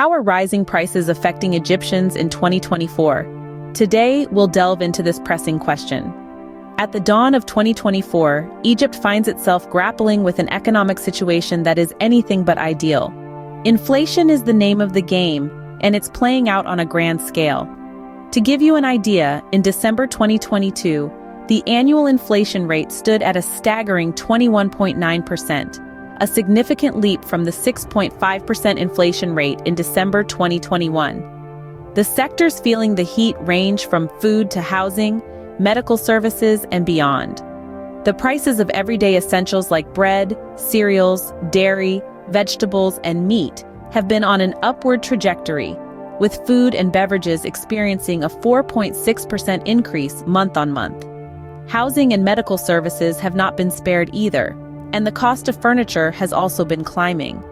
How are rising prices affecting Egyptians in 2024? Today, we'll delve into this pressing question. At the dawn of 2024, Egypt finds itself grappling with an economic situation that is anything but ideal. Inflation is the name of the game, and it's playing out on a grand scale. To give you an idea, in December 2022, the annual inflation rate stood at a staggering 21.9%. A significant leap from the 6.5% inflation rate in December 2021. The sectors feeling the heat range from food to housing, medical services, and beyond. The prices of everyday essentials like bread, cereals, dairy, vegetables, and meat have been on an upward trajectory, with food and beverages experiencing a 4.6% increase month on month. Housing and medical services have not been spared either, and the cost of furniture has also been climbing.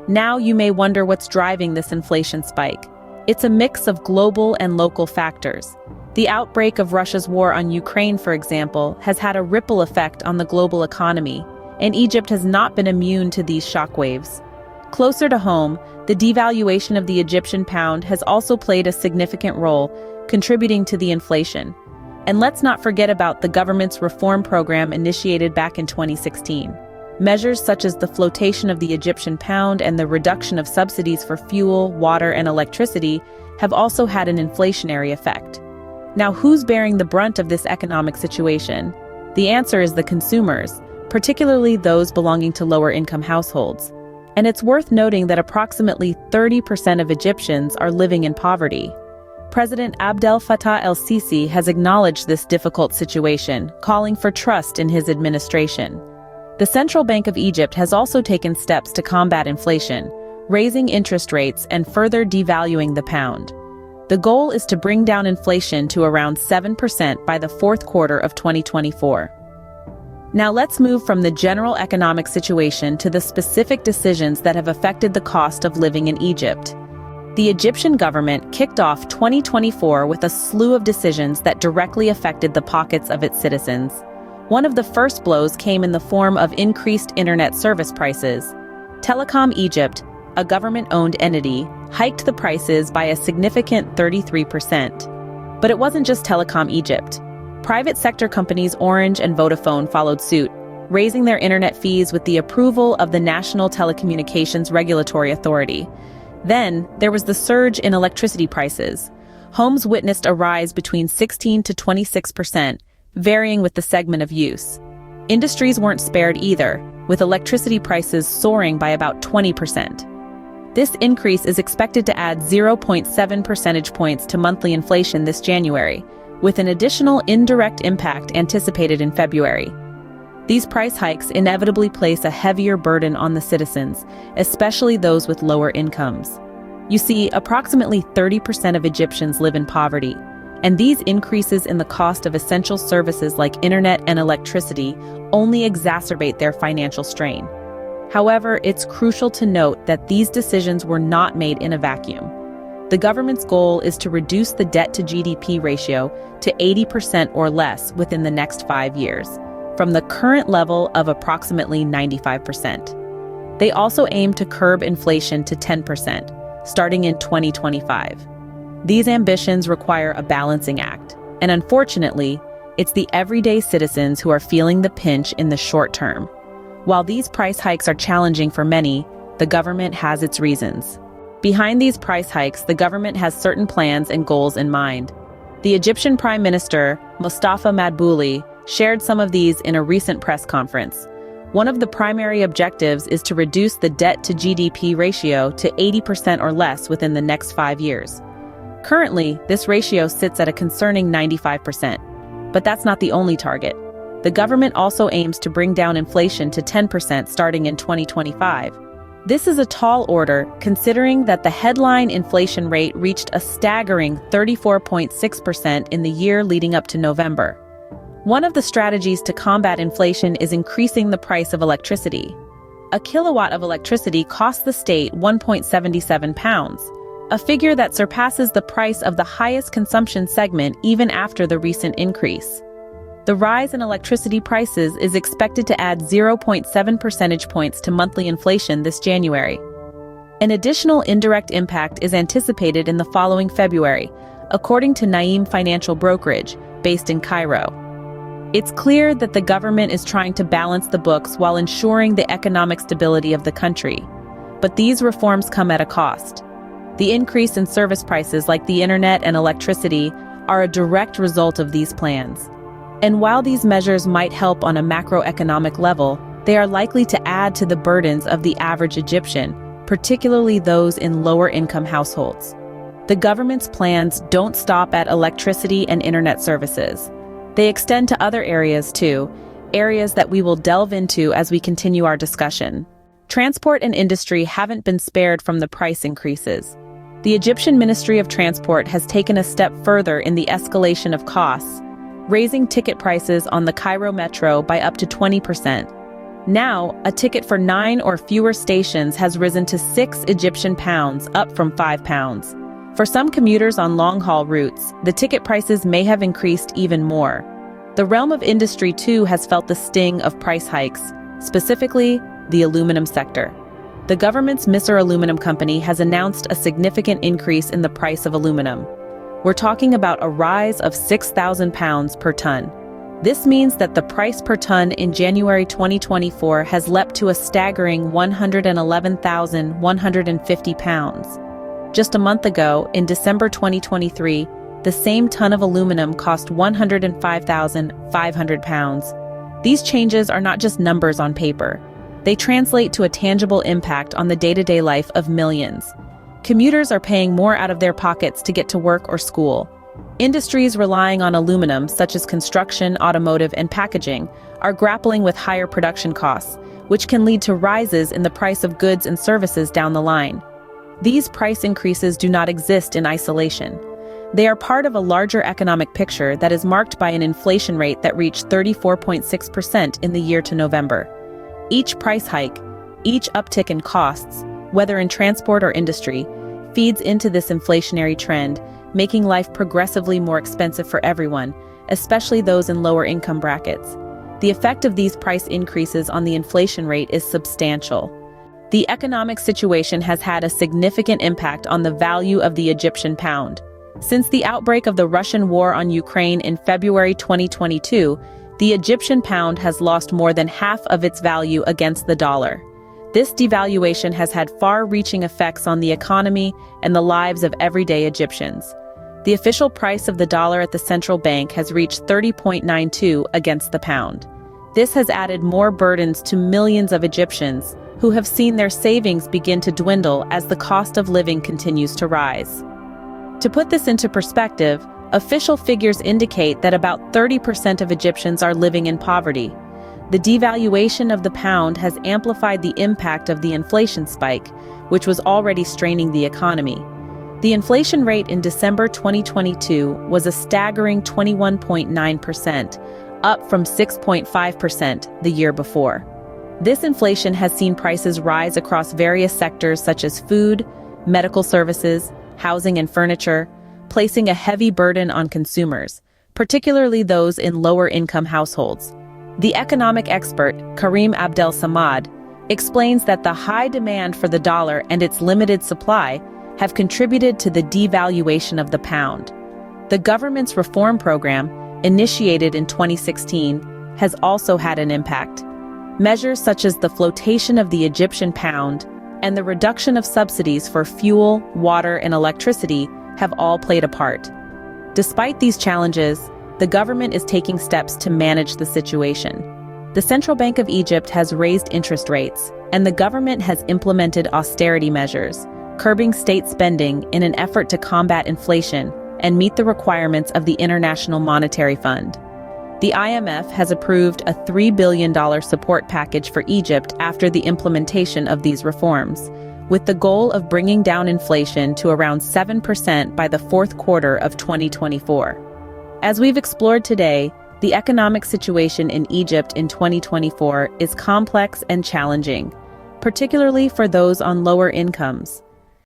Now you may wonder what's driving this inflation spike. It's a mix of global and local factors. The outbreak of Russia's war on Ukraine, for example, has had a ripple effect on the global economy, and Egypt has not been immune to these shockwaves. Closer to home, the devaluation of the Egyptian pound has also played a significant role, contributing to the inflation. And let's not forget about the government's reform program initiated back in 2016. Measures such as the flotation of the Egyptian pound and the reduction of subsidies for fuel, water, and electricity have also had an inflationary effect. Now, who's bearing the brunt of this economic situation? The answer is the consumers, particularly those belonging to lower-income households. And it's worth noting that approximately 30% of Egyptians are living in poverty. President Abdel Fattah el-Sisi has acknowledged this difficult situation, calling for trust in his administration. The Central Bank of Egypt has also taken steps to combat inflation, raising interest rates and further devaluing the pound. The goal is to bring down inflation to around 7% by the fourth quarter of 2024. Now let's move from the general economic situation to the specific decisions that have affected the cost of living in Egypt. The Egyptian government kicked off 2024 with a slew of decisions that directly affected the pockets of its citizens. One of the first blows came in the form of increased internet service prices. Telecom Egypt, a government-owned entity, hiked the prices by a significant 33%. But it wasn't just Telecom Egypt. Private sector companies Orange and Vodafone followed suit, raising their internet fees with the approval of the National Telecommunications Regulatory Authority. Then, there was the surge in electricity prices. Homes witnessed a rise between 16 to 26%, varying with the segment of use. Industries weren't spared either, with electricity prices soaring by about 20%. This increase is expected to add 0.7 percentage points to monthly inflation this January, with an additional indirect impact anticipated in February. These price hikes inevitably place a heavier burden on the citizens, especially those with lower incomes. You see, approximately 30% of Egyptians live in poverty, and these increases in the cost of essential services like internet and electricity only exacerbate their financial strain. However, it's crucial to note that these decisions were not made in a vacuum. The government's goal is to reduce the debt-to-GDP ratio to 80% or less within the next 5 years, from the current level of approximately 95%. They also aim to curb inflation to 10%, starting in 2025. These ambitions require a balancing act, and unfortunately, it's the everyday citizens who are feeling the pinch in the short term. While these price hikes are challenging for many, the government has its reasons. Behind these price hikes, the government has certain plans and goals in mind. The Egyptian Prime Minister, Mustafa Madbouli, shared some of these in a recent press conference. One of the primary objectives is to reduce the debt-to-GDP ratio to 80% or less within the next 5 years. Currently, this ratio sits at a concerning 95%. But that's not the only target. The government also aims to bring down inflation to 10% starting in 2025. This is a tall order, considering that the headline inflation rate reached a staggering 34.6% in the year leading up to November. One of the strategies to combat inflation is increasing the price of electricity. A kilowatt of electricity costs the state £1.77, a figure that surpasses the price of the highest consumption segment even after the recent increase. The rise in electricity prices is expected to add 0.7 percentage points to monthly inflation this January. An additional indirect impact is anticipated in the following February, according to Naim Financial Brokerage, based in Cairo. It's clear that the government is trying to balance the books while ensuring the economic stability of the country. But these reforms come at a cost. The increase in service prices like the internet and electricity are a direct result of these plans. And while these measures might help on a macroeconomic level, they are likely to add to the burdens of the average Egyptian, particularly those in lower-income households. The government's plans don't stop at electricity and internet services. They extend to other areas too, areas that we will delve into as we continue our discussion. Transport and industry haven't been spared from the price increases. The Egyptian Ministry of Transport has taken a step further in the escalation of costs, raising ticket prices on the Cairo Metro by up to 20%. Now, a ticket for 9 or fewer stations has risen to £6 up from £5. For some commuters on long-haul routes, the ticket prices may have increased even more. The realm of industry too has felt the sting of price hikes, specifically the aluminum sector. The government's Misr Aluminum Company has announced a significant increase in the price of aluminum. We're talking about a rise of £6,000 per ton. This means that the price per ton in January 2024 has leapt to a staggering £111,150. Just a month ago, in December 2023, the same ton of aluminum cost £105,500. These changes are not just numbers on paper. They translate to a tangible impact on the day-to-day life of millions. Commuters are paying more out of their pockets to get to work or school. Industries relying on aluminum, such as construction, automotive, and packaging, are grappling with higher production costs, which can lead to rises in the price of goods and services down the line. These price increases do not exist in isolation. They are part of a larger economic picture that is marked by an inflation rate that reached 34.6% in the year to November. Each price hike, each uptick in costs, whether in transport or industry, feeds into this inflationary trend, making life progressively more expensive for everyone, especially those in lower income brackets. The effect of these price increases on the inflation rate is substantial. The economic situation has had a significant impact on the value of the Egyptian pound. Since the outbreak of the Russian war on Ukraine in February 2022, the Egyptian pound has lost more than half of its value against the dollar. This devaluation has had far-reaching effects on the economy and the lives of everyday Egyptians. The official price of the dollar at the central bank has reached 30.92 against the pound. This has added more burdens to millions of Egyptians who have seen their savings begin to dwindle as the cost of living continues to rise. To put this into perspective, official figures indicate that about 30% of Egyptians are living in poverty. The devaluation of the pound has amplified the impact of the inflation spike, which was already straining the economy. The inflation rate in December 2022 was a staggering 21.9%, up from 6.5% the year before. This inflation has seen prices rise across various sectors such as food, medical services, housing and furniture, placing a heavy burden on consumers, particularly those in lower-income households. The economic expert, Karim Abdel Samad, explains that the high demand for the dollar and its limited supply have contributed to the devaluation of the pound. The government's reform program, initiated in 2016, has also had an impact. Measures such as the flotation of the Egyptian pound and the reduction of subsidies for fuel, water, and electricity have all played a part. Despite these challenges, the government is taking steps to manage the situation. The Central Bank of Egypt has raised interest rates, and the government has implemented austerity measures, curbing state spending in an effort to combat inflation and meet the requirements of the International Monetary Fund. The IMF has approved a $3 billion support package for Egypt after the implementation of these reforms, with the goal of bringing down inflation to around 7% by the fourth quarter of 2024. As we've explored today, the economic situation in Egypt in 2024 is complex and challenging, particularly for those on lower incomes.